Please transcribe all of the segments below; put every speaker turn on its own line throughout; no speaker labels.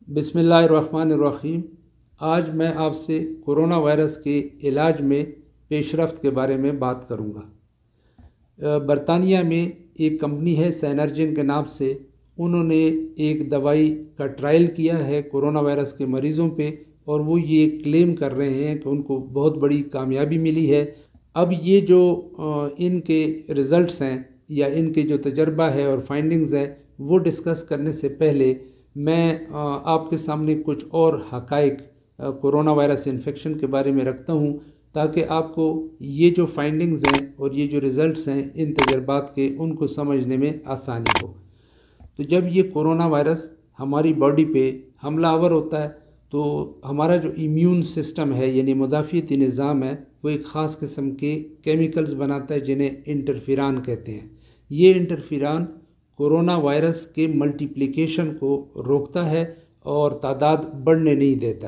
बिस्मिल्लाहिर्रहमानिर्रहीम। आज मैं आपसे कोरोना वायरस के इलाज में पेश रफ्त के बारे में बात करूँगा। बरतानिया में एक कंपनी है साइनर्जिन के नाम से, उन्होंने एक दवाई का ट्रायल किया है कोरोना वायरस के मरीज़ों पे, और वो ये क्लेम कर रहे हैं कि उनको बहुत बड़ी कामयाबी मिली है। अब ये जो इनके रिज़ल्ट्स हैं या इनके जो तजर्बा है और फाइंडिंग्स है, वो डिस्कस करने से पहले मैं आपके सामने कुछ और हक़ाइक़ कोरोना वायरस इन्फेक्शन के बारे में रखता हूँ, ताकि आपको ये जो फाइंडिंग्स हैं और ये जो रिज़ल्ट्स हैं इन तजर्बात के, उनको समझने में आसानी हो। तो जब ये कोरोना वायरस हमारी बॉडी पे हमलावर होता है तो हमारा जो इम्यून सिस्टम है यानी मुदाफ़ियती निज़ाम है, वो एक ख़ास किस्म के केमिकल्स बनाता है जिन्हें इंटरफेरान कहते हैं। ये इंटरफेरान कोरोना वायरस के मल्टीप्लिकेशन को रोकता है और तादाद बढ़ने नहीं देता।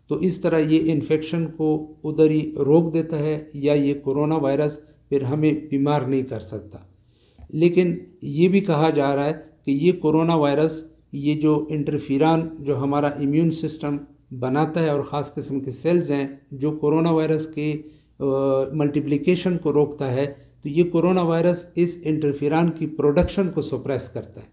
तो इस तरह ये इन्फेक्शन को उधर ही रोक देता है, या ये कोरोना वायरस फिर हमें बीमार नहीं कर सकता। लेकिन ये भी कहा जा रहा है कि ये कोरोना वायरस, ये जो इंटरफेरान जो हमारा इम्यून सिस्टम बनाता है और ख़ास किस्म के सेल्स हैं जो कोरोना वायरस के मल्टीप्लिकेशन को रोकता है, तो ये कोरोना वायरस इस इंटरफेरान की प्रोडक्शन को सप्रेस करता है।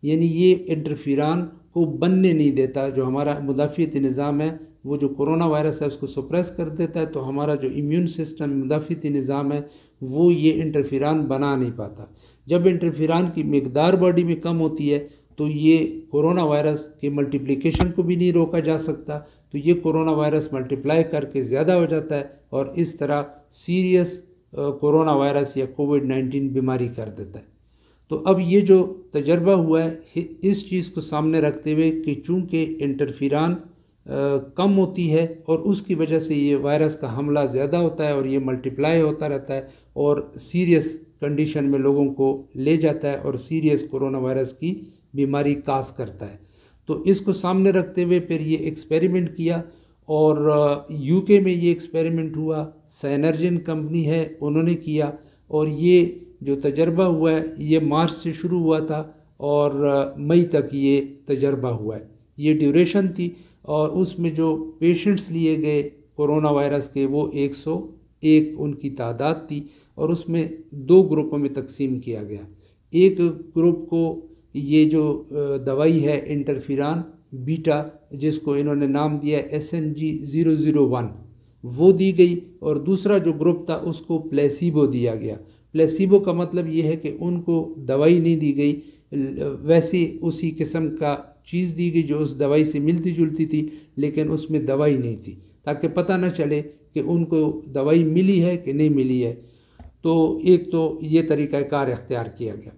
यानी ये इंटरफेरान को बनने नहीं देता। जो हमारा मुदाफ़ियती निज़ाम है, वो जो कोरोना वायरस है उसको सप्रेस कर देता है, तो हमारा जो इम्यून सिस्टम मुदाफ़ियती निज़ाम है वो ये इंटरफेरान बना नहीं पाता। जब इंटरफेरान की मिक़दार बॉडी में कम होती है तो ये कोरोना वायरस के मल्टीप्लिकेशन को भी नहीं रोका जा सकता, तो ये कोरोना वायरस मल्टीप्लाई करके ज़्यादा हो जाता है और इस तरह सीरियस कोरोना वायरस या कोविड-19 बीमारी कर देता है। तो अब ये जो तजर्बा हुआ है, इस चीज़ को सामने रखते हुए कि चूँकि इंटरफेरान कम होती है और उसकी वजह से ये वायरस का हमला ज़्यादा होता है और ये मल्टीप्लाई होता रहता है और सीरियस कंडीशन में लोगों को ले जाता है और सीरियस कोरोना वायरस की बीमारी काज करता है। तो इसको सामने रखते हुए फिर ये एक्सपेरिमेंट किया और यूके में ये एक्सपेरिमेंट हुआ। साइनर्जिन कंपनी है, उन्होंने किया, और ये जो तजर्बा हुआ है ये मार्च से शुरू हुआ था और मई तक ये तजर्बा हुआ है। ये ड्यूरेशन थी और उसमें जो पेशेंट्स लिए गए कोरोना वायरस के वो 101 उनकी तादाद थी और उसमें 2 ग्रुपों में तकसीम किया गया। एक ग्रुप को ये जो दवाई है इंटरफेरान बीटा, जिसको इन्होंने नाम दिया SNG-001, वो दी गई, और दूसरा जो ग्रुप था उसको प्लेसिबो दिया गया। प्लेसिबो का मतलब ये है कि उनको दवाई नहीं दी गई, वैसी उसी किस्म का चीज़ दी गई जो उस दवाई से मिलती जुलती थी, लेकिन उसमें दवाई नहीं थी, ताकि पता न चले कि उनको दवाई मिली है कि नहीं मिली है। तो एक तो ये तरीक़ाकार इख्तियार किया गया।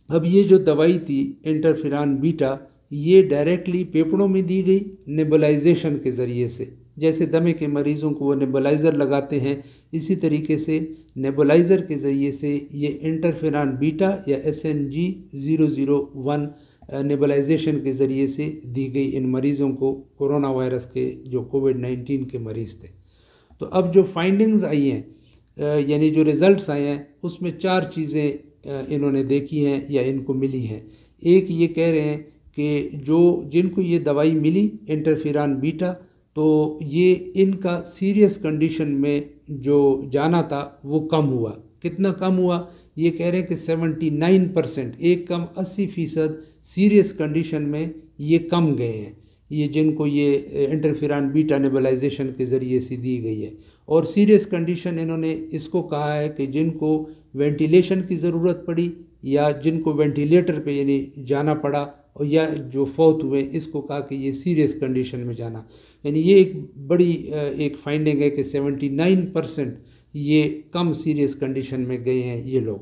अब ये जो दवाई थी इंटरफेरान बीटा, ये डायरेक्टली फेफड़ों में दी गई नेबुलाइजेशन के ज़रिए से। जैसे दमे के मरीज़ों को वो नेबुलाइज़र लगाते हैं, इसी तरीके से नेबुलाइज़र के ज़रिए से ये इंटरफेरान बीटा या SNG-001 नेबुलाइजेशन के ज़रिए से दी गई इन मरीज़ों को, कोरोना वायरस के जो कोविड-19 के मरीज़ थे। तो अब जो फाइंडिंग्स आई हैं यानी जो रिज़ल्ट्स आए हैं, उसमें 4 चीज़ें इन्होंने देखी हैं या इनको मिली हैं। एक ये कह रहे हैं कि जिनको ये दवाई मिली इंटरफेरान बीटा, तो ये इनका सीरियस कंडीशन में जो जाना था वो कम हुआ। कितना कम हुआ? ये कह रहे हैं कि 79%, एक कम 80% सीरियस कंडीशन में ये कम गए हैं, ये जिनको ये इंटरफेरान बीटा नेबुलाइजेशन के ज़रिए से दी गई है। और सीरियस कंडीशन इन्होंने इसको कहा है कि जिनको वेंटिलेशन की ज़रूरत पड़ी या जिनको वेंटिलेटर पे यानी जाना पड़ा, और या जो फौत हुए, इसको कहा कि ये सीरियस कंडीशन में जाना। यानी ये एक बड़ी एक फाइंडिंग है कि 79% ये कम सीरियस कंडीशन में गए हैं ये लोग।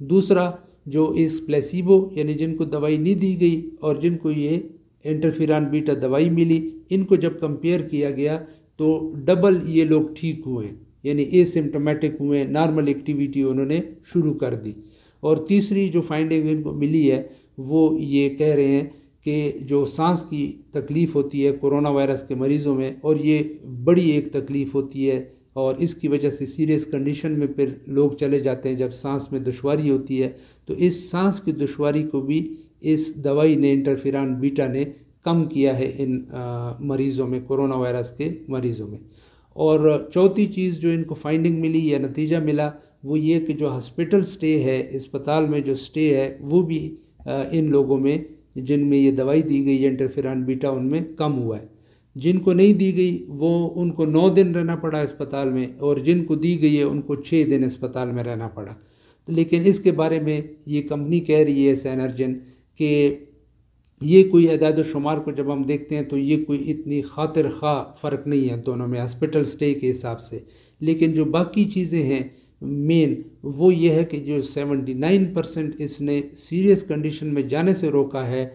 दूसरा, जो इस प्लेसिबो यानी जिनको दवाई नहीं दी गई और जिनको ये इंटरफेरान बीटा दवाई मिली, इनको जब कंपेयर किया गया तो डबल ये लोग ठीक हुए, यानी एसिम्प्टोमेटिक हुए, नॉर्मल एक्टिविटी उन्होंने शुरू कर दी। और तीसरी जो फाइंडिंग इनको मिली है वो ये कह रहे हैं कि जो सांस की तकलीफ़ होती है कोरोना वायरस के मरीज़ों में, और ये बड़ी एक तकलीफ़ होती है और इसकी वजह से सीरियस कंडीशन में फिर लोग चले जाते हैं जब सांस में दुश्वारी होती है, तो इस सांस की दुश्वारी को भी इस दवाई ने इंटरफेरान बीटा ने کم کیا ہے ان مریضوں میں، کورونا وائرس کے مریضوں میں۔ اور چوتھی چیز جو ان کو فائنڈنگ ملی یا نتیجہ ملا وہ یہ کہ جو ہاسپٹل سٹے ہے، اسپتال میں جو سٹے ہے، وہ بھی ان لوگوں میں جن میں یہ دوائی دی گئی انٹرفیران بیٹا ان میں کم ہوا ہے۔ جن کو نہیں دی گئی وہ ان کو 9 دن رہنا پڑا اسپتال میں، اور جن کو دی گئی ہے ان کو 6 دن اسپتال میں رہنا پڑا۔ لیکن اس کے بارے میں یہ کمپنی کہہ رہی ہے سینرجن کہ یہ کوئی اعداد و شمار کو جب ہم دیکھتے ہیں تو یہ کوئی اتنی خاطر خواہ فرق نہیں ہے دونوں میں ہاسپٹل سٹے کے حساب سے، لیکن جو باقی چیزیں ہیں مین وہ یہ ہے کہ جو 79% اس نے سیریس کنڈیشن میں جانے سے روکا ہے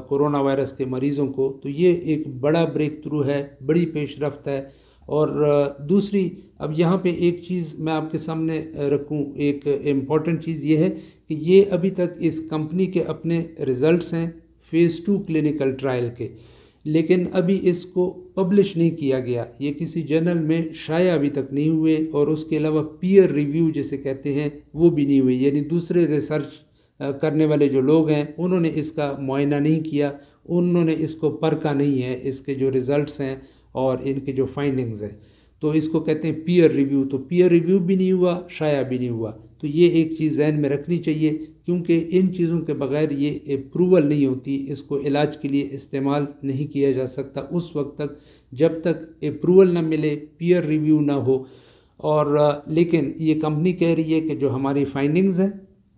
کورونا وائرس کے مریضوں کو، تو یہ ایک بڑا بریک تھرو ہے، بڑی پیش رفت ہے۔ اور دوسری اب یہاں پہ ایک چیز میں آپ کے سامنے رکھوں، ایک امپورٹنٹ چیز یہ ہے کہ یہ ابھی تک اس کمپنی کے اپنے ریزلٹس ہیں فیز 2 کلینکل ٹرائل کے، لیکن ابھی اس کو پبلش نہیں کیا گیا، یہ کسی جرنل میں شائع ابھی تک نہیں ہوئے، اور اس کے علاوہ پیئر ریویو جسے کہتے ہیں وہ بھی نہیں ہوئے، یعنی دوسرے ریسرچ کرنے والے جو لوگ ہیں انہوں نے اس کا معائنہ نہیں کیا، انہوں نے اس کو پرکھا نہیں ہے، اس کے جو ریزلٹس ہیں اور ان کے جو فائنڈنگز ہیں، تو اس کو کہتے ہیں پیئر ریویو، تو پیئر ریویو بھی نہیں ہوا، شائع بھی نہیں ہوا۔ تو یہ ایک چیز ذہن میں رکھنی چاہیے، کیونکہ ان چیزوں کے بغیر یہ اپروول نہیں ہوتی، اس کو علاج کے لیے استعمال نہیں کیا جا سکتا اس وقت تک جب تک اپروول نہ ملے، پیئر ریویو نہ ہو۔ اور لیکن یہ کمپنی کہہ رہی ہے کہ جو ہماری فائنڈنگز ہیں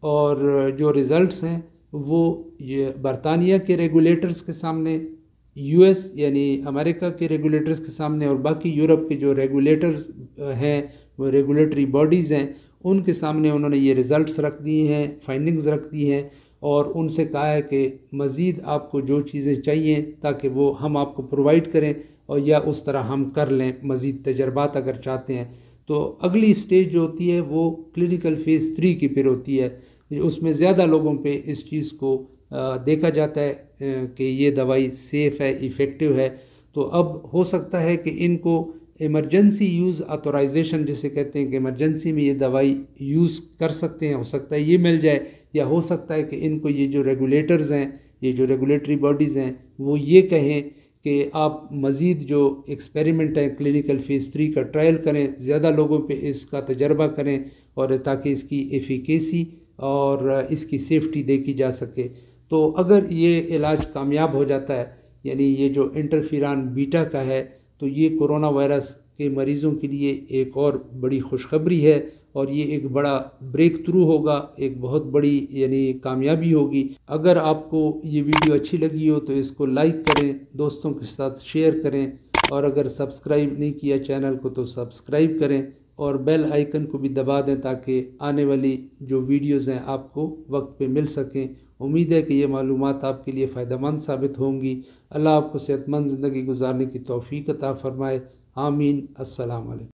اور جو ریزلٹس ہیں وہ یہ برطانیہ کے ریگولیٹرز کے سامنے، US یعنی امریکہ کے ریگولیٹرز کے سامنے، اور باقی یورپ کے جو ریگولیٹرز ہیں، وہ ریگولیٹری باڈیز ہیں، ان کے سامنے انہوں نے یہ ریزلٹس رکھ دیے ہیں، فائنڈنگز رکھ دی ہیں، اور ان سے کہا ہے کہ مزید آپ کو جو چیزیں چاہیے تاکہ وہ ہم آپ کو پرووائڈ کریں، اور یا اس طرح ہم کر لیں مزید تجربات اگر چاہتے ہیں۔ تو اگلی سٹیج جو ہوتی ہے وہ کلینکل فیز 3 کی پھر ہوتی ہے، اس میں زیادہ لوگوں پہ اس چیز کو دیکھا جاتا ہے کہ یہ دوائی سیف ہے، ایفیکٹو ہے۔ تو اب ہو سکتا ہے کہ ان کو ایمرجنسی یوز آتورائزیشن جسے کہتے ہیں کہ ایمرجنسی میں یہ دوائی یوز کر سکتے ہیں، ہو سکتا ہے یہ مل جائے، یا ہو سکتا ہے کہ ان کو یہ جو ریگولیٹرز ہیں، یہ جو ریگولیٹری باڈیز ہیں وہ یہ کہیں کہ آپ مزید جو ایکسپیریمنٹ ہے کلینکل فیز 3 کا ٹرائل کریں، زیادہ لوگوں پہ اس کا تجربہ کریں، اور تاکہ اس کی ایفیکیسی اور اس کی سیفٹی دیکھی جا سکے۔ تو اگر یہ علاج کامیاب ہو جاتا ہے، یعنی یہ جو انٹرفیران بیٹا کا ہے، تو یہ کورونا وائرس کے مریضوں کے لیے ایک اور بڑی خوشخبری ہے، اور یہ ایک بڑا بریک تھرو ہوگا، ایک بہت بڑی یعنی کامیابی ہوگی۔ اگر آپ کو یہ ویڈیو اچھی لگی ہو تو اس کو لائک کریں، دوستوں کے ساتھ شیئر کریں، اور اگر سبسکرائب نہیں کیا چینل کو تو سبسکرائب کریں، اور بیل آئیکن کو بھی دبا دیں تاکہ آنے والی جو ویڈیوز ہیں آپ کو وقت پہ مل سکیں۔ امید ہے کہ یہ معلومات آپ کے لیے فائدہ مند ثابت ہوں گی۔ اللہ آپ کو صحت مند زندگی گزارنے کی توفیق عطا فرمائے، آمین۔ السلام علیکم۔